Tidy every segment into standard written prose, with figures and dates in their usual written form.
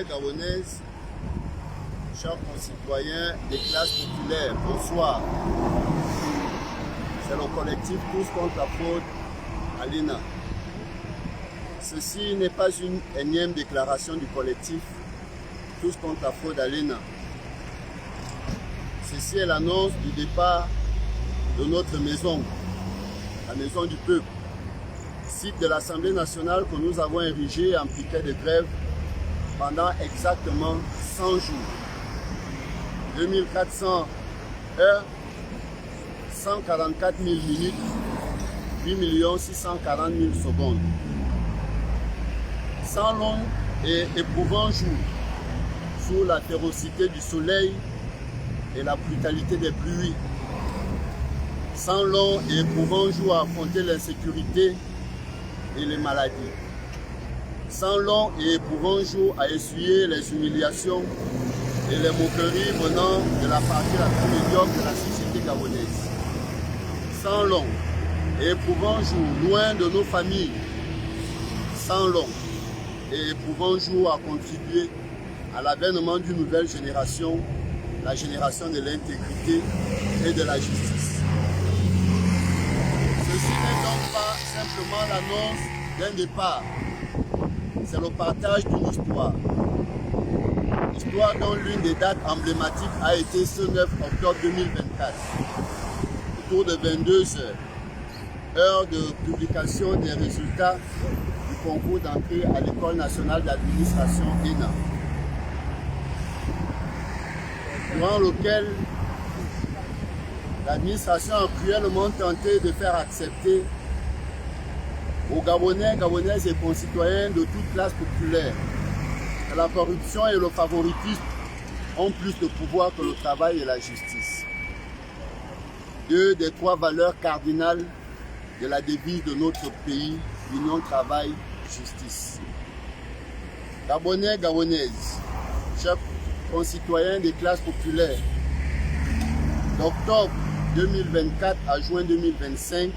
Gabonais, Gabonaises, chers concitoyens des classes populaires, bonsoir. C'est le collectif Tous contre la fraude à l'ENA. Ceci n'est pas une énième déclaration du collectif Tous contre la fraude à l'ENA. Ceci est l'annonce du départ de notre maison, la maison du peuple, site de l'Assemblée nationale que nous avons érigé en piquet de grève pendant exactement 100 jours. 2400 heures, 144 000 minutes, 8 640 000 secondes. 100 longs et éprouvants jours sous la férocité du soleil et la brutalité des pluies. 100 longs et éprouvants jours à affronter l'insécurité et les maladies. 100 longs et éprouvants jours à essuyer les humiliations et les moqueries venant de la partie la plus médiocre de la société gabonaise. 100 longs et éprouvants jours loin de nos familles. 100 longs et éprouvants jours à contribuer à l'avènement d'une nouvelle génération, la génération de l'intégrité et de la justice. Ceci n'est donc pas simplement l'annonce d'un départ, c'est le partage d'une histoire. Histoire dont l'une des dates emblématiques a été ce 9 octobre 2024, autour de 22 heures, heure de publication des résultats du concours d'entrée à l'École nationale d'administration ENA, durant lequel l'administration a cruellement tenté de faire accepter aux Gabonais, Gabonaises et concitoyens de toute classe populaire que la corruption et le favoritisme ont plus de pouvoir que le travail et la justice. Deux des trois valeurs cardinales de la devise de notre pays, union, travail, justice. Gabonais, Gabonaises, chers concitoyens des classes populaires, d'octobre 2024 à juin 2025,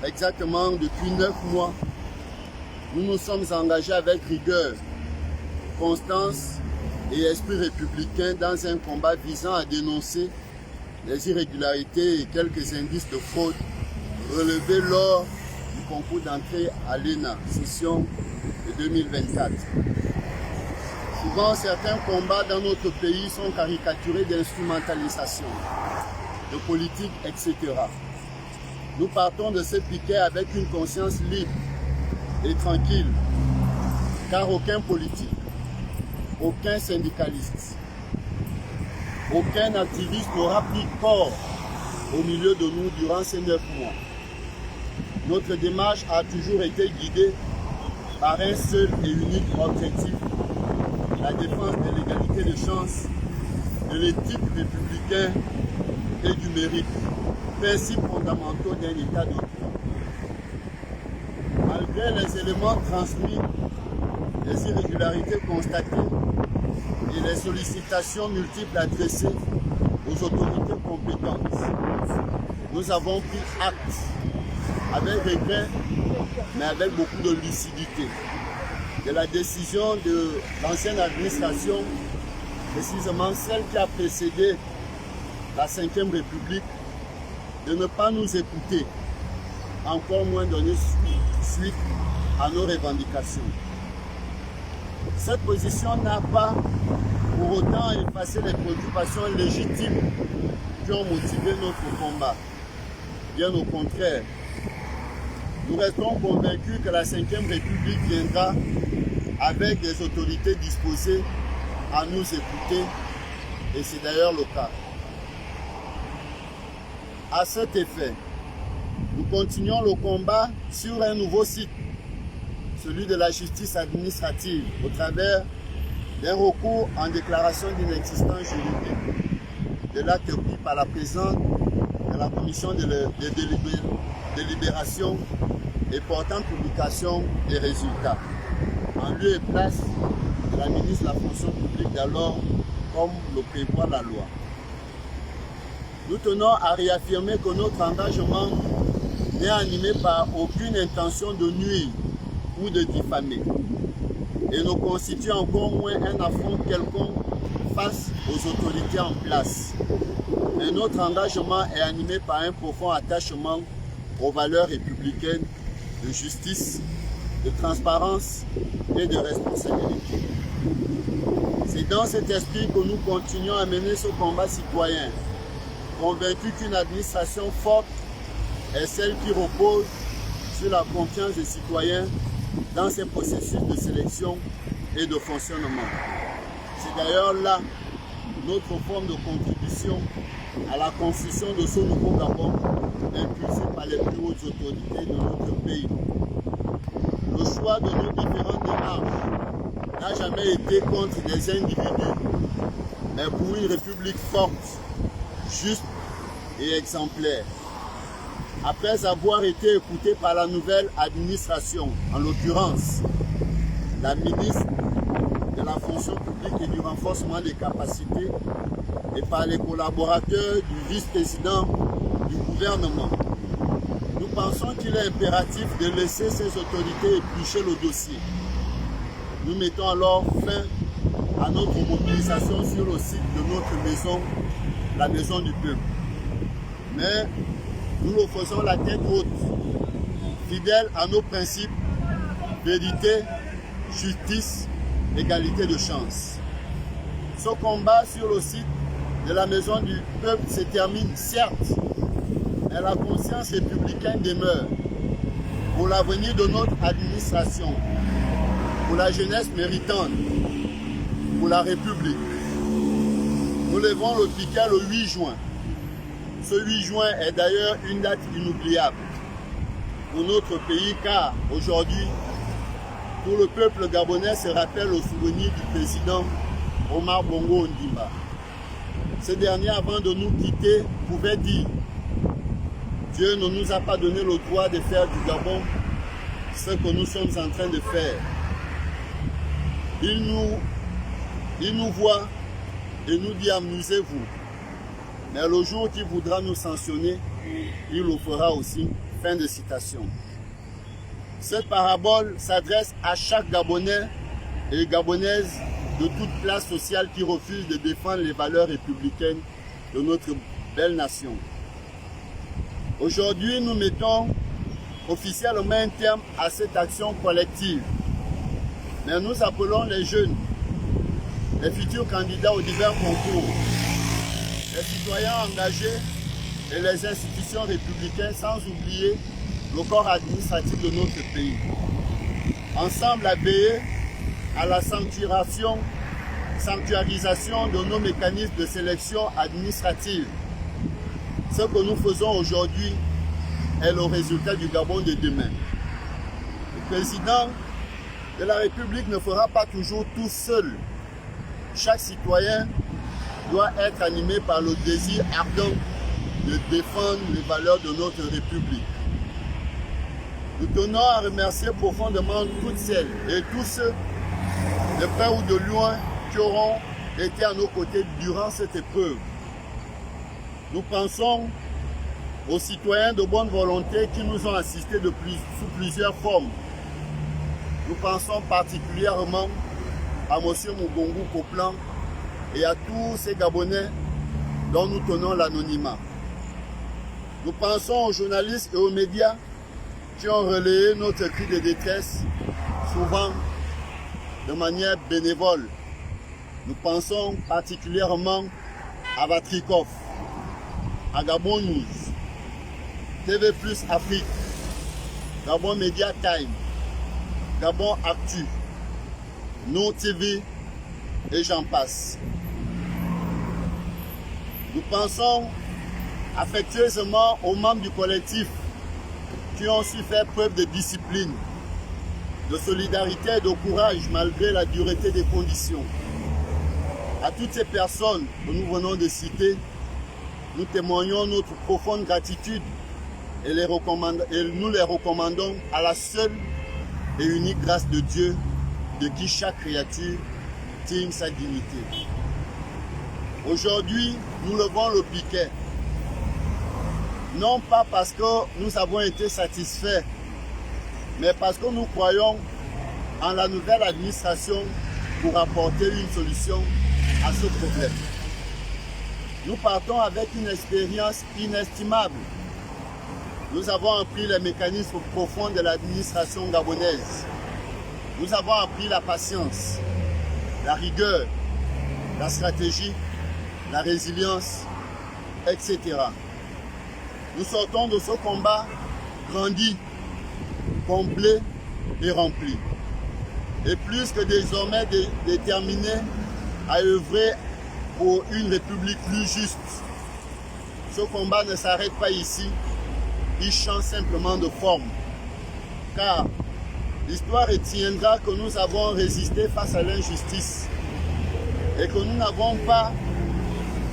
exactement depuis 9 mois, nous nous sommes engagés avec rigueur, constance et esprit républicain dans un combat visant à dénoncer les irrégularités et quelques indices de fraude relevés lors du concours d'entrée à l'ENA, session de 2024. Souvent, certains combats dans notre pays sont caricaturés d'instrumentalisation, de politique, etc. Nous partons de ce piquet avec une conscience libre et tranquille, car aucun politique, aucun syndicaliste, aucun activiste n'aura pris corps au milieu de nous durant ces 9 mois. Notre démarche a toujours été guidée par un seul et unique objectif, la défense de l'égalité de chance, de l'éthique républicaine et du mérite, principes fondamentaux d'un État de droit. Malgré les éléments transmis, les irrégularités constatées et les sollicitations multiples adressées aux autorités compétentes, nous avons pris acte, avec regret, mais avec beaucoup de lucidité, de la décision de l'ancienne administration, précisément celle qui a précédé la Ve République, de ne pas nous écouter, encore moins donner suite à nos revendications. Cette position n'a pas pour autant effacé les préoccupations légitimes qui ont motivé notre combat. Bien au contraire, nous restons convaincus que la Ve République viendra avec des autorités disposées à nous écouter, et c'est d'ailleurs le cas. À cet effet, nous continuons le combat sur un nouveau site, celui de la justice administrative, au travers d'un recours en déclaration d'inexistence juridique de l'acte pris par la présidente de la commission de délibération et portant publication des résultats, en lieu et place de la ministre de la fonction publique d'alors, comme le prévoit la loi. Nous tenons à réaffirmer que notre engagement n'est animé par aucune intention de nuire ou de diffamer. et ne constitue encore moins un affront quelconque face aux autorités en place. Mais notre engagement est animé par un profond attachement aux valeurs républicaines de justice, de transparence et de responsabilité. C'est dans cet esprit que nous continuons à mener ce combat citoyen, convaincus qu'une administration forte est celle qui repose sur la confiance des citoyens dans ses processus de sélection et de fonctionnement. C'est d'ailleurs là notre forme de contribution à la construction de ce nouveau Gabon impulsé par les plus hautes autorités de notre pays. Le choix de nos différentes démarches n'a jamais été contre des individus, mais pour une république forte, juste et exemplaire. Après avoir été écouté par la nouvelle administration, en l'occurrence la ministre de la fonction publique et du renforcement des capacités, et par les collaborateurs du vice-président du gouvernement, nous pensons qu'il est impératif de laisser ces autorités éplucher le dossier. Nous mettons alors fin à notre mobilisation sur le site de notre maison, la maison du peuple. Mais nous le faisons la tête haute, fidèles à nos principes, vérité, justice, égalité de chance. Ce combat sur le site de la maison du peuple se termine, certes, mais la conscience républicaine demeure pour l'avenir de notre administration, pour la jeunesse méritante, pour la République. Nous levons le piquet le 8 juin. Ce 8 juin est d'ailleurs une date inoubliable pour notre pays car aujourd'hui, tout le peuple gabonais se rappelle au souvenir du président Omar Bongo Ondimba. Ce dernier, avant de nous quitter, pouvait dire « Dieu ne nous a pas donné le droit de faire du Gabon ce que nous sommes en train de faire. Il nous voit et nous dit « Amusez-vous ». Mais le jour qu'il voudra nous sanctionner, il le fera aussi. » Fin de citation. Cette parabole s'adresse à chaque Gabonais et Gabonaise de toute classe sociale qui refuse de défendre les valeurs républicaines de notre belle nation. Aujourd'hui, nous mettons officiellement un terme à cette action collective. Mais nous appelons les jeunes, les futurs candidats aux divers concours, les citoyens engagés et les institutions républicaines, sans oublier le corps administratif de notre pays. Ensemble à veiller à la sanctuarisation de nos mécanismes de sélection administrative. Ce que nous faisons aujourd'hui est le résultat du Gabon de demain. Le président de la République ne fera pas toujours tout seul. Chaque citoyen doit être animé par le désir ardent de défendre les valeurs de notre République. Nous tenons à remercier profondément toutes celles et tous ceux, de près ou de loin, qui auront été à nos côtés durant cette épreuve. Nous pensons aux citoyens de bonne volonté qui nous ont assistés sous plusieurs formes. Nous pensons particulièrement à M. Mugongo Koplan et à tous ces Gabonais dont nous tenons l'anonymat. Nous pensons aux journalistes et aux médias qui ont relayé notre cri de détresse, souvent de manière bénévole. Nous pensons particulièrement à Vatrikov, à Gabon News, TV Plus Afrique, Gabon Media Time, Gabon Actu, No TV et j'en passe. Nous pensons affectueusement aux membres du collectif qui ont su faire preuve de discipline, de solidarité et de courage malgré la dureté des conditions. À toutes ces personnes que nous venons de citer, nous témoignons notre profonde gratitude et nous les recommandons à la seule et unique grâce de Dieu, de qui chaque créature tire sa dignité. Aujourd'hui, nous levons le piquet, non pas parce que nous avons été satisfaits, mais parce que nous croyons en la nouvelle administration pour apporter une solution à ce problème. Nous partons avec une expérience inestimable. Nous avons appris les mécanismes profonds de l'administration gabonaise. Nous avons appris la patience, la rigueur, la stratégie, la résilience, etc. Nous sortons de ce combat grandi, comblé et rempli. Et plus que désormais déterminés à œuvrer pour une république plus juste. Ce combat ne s'arrête pas ici, il change simplement de forme. Car l'histoire retiendra que nous avons résisté face à l'injustice et que nous n'avons pas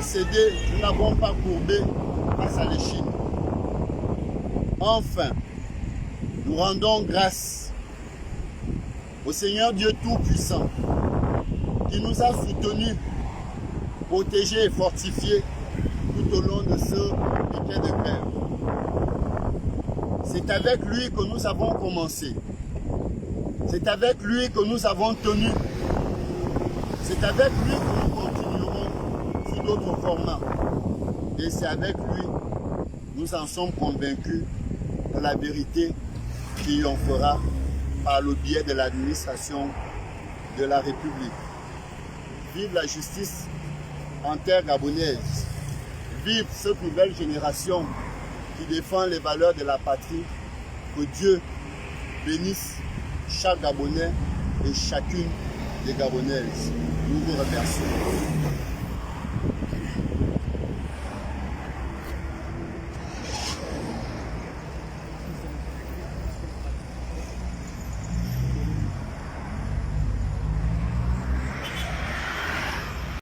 cédé, nous n'avons pas courbé face à l'échine. Enfin, nous rendons grâce au Seigneur Dieu Tout-Puissant qui nous a soutenus, protégés et fortifiés tout au long de ce week-end de grève. C'est avec lui que nous avons commencé. C'est avec lui que nous avons tenu. C'est avec lui que nous continuerons sous d'autres formats. Et c'est avec lui, nous en sommes convaincus, que la vérité triomphera par le biais de l'administration de la République. Vive la justice en terre gabonaise. Vive cette nouvelle génération qui défend les valeurs de la patrie. Que Dieu bénisse chaque Gabonais et chacune des Gabonaises. Nous vous remercions.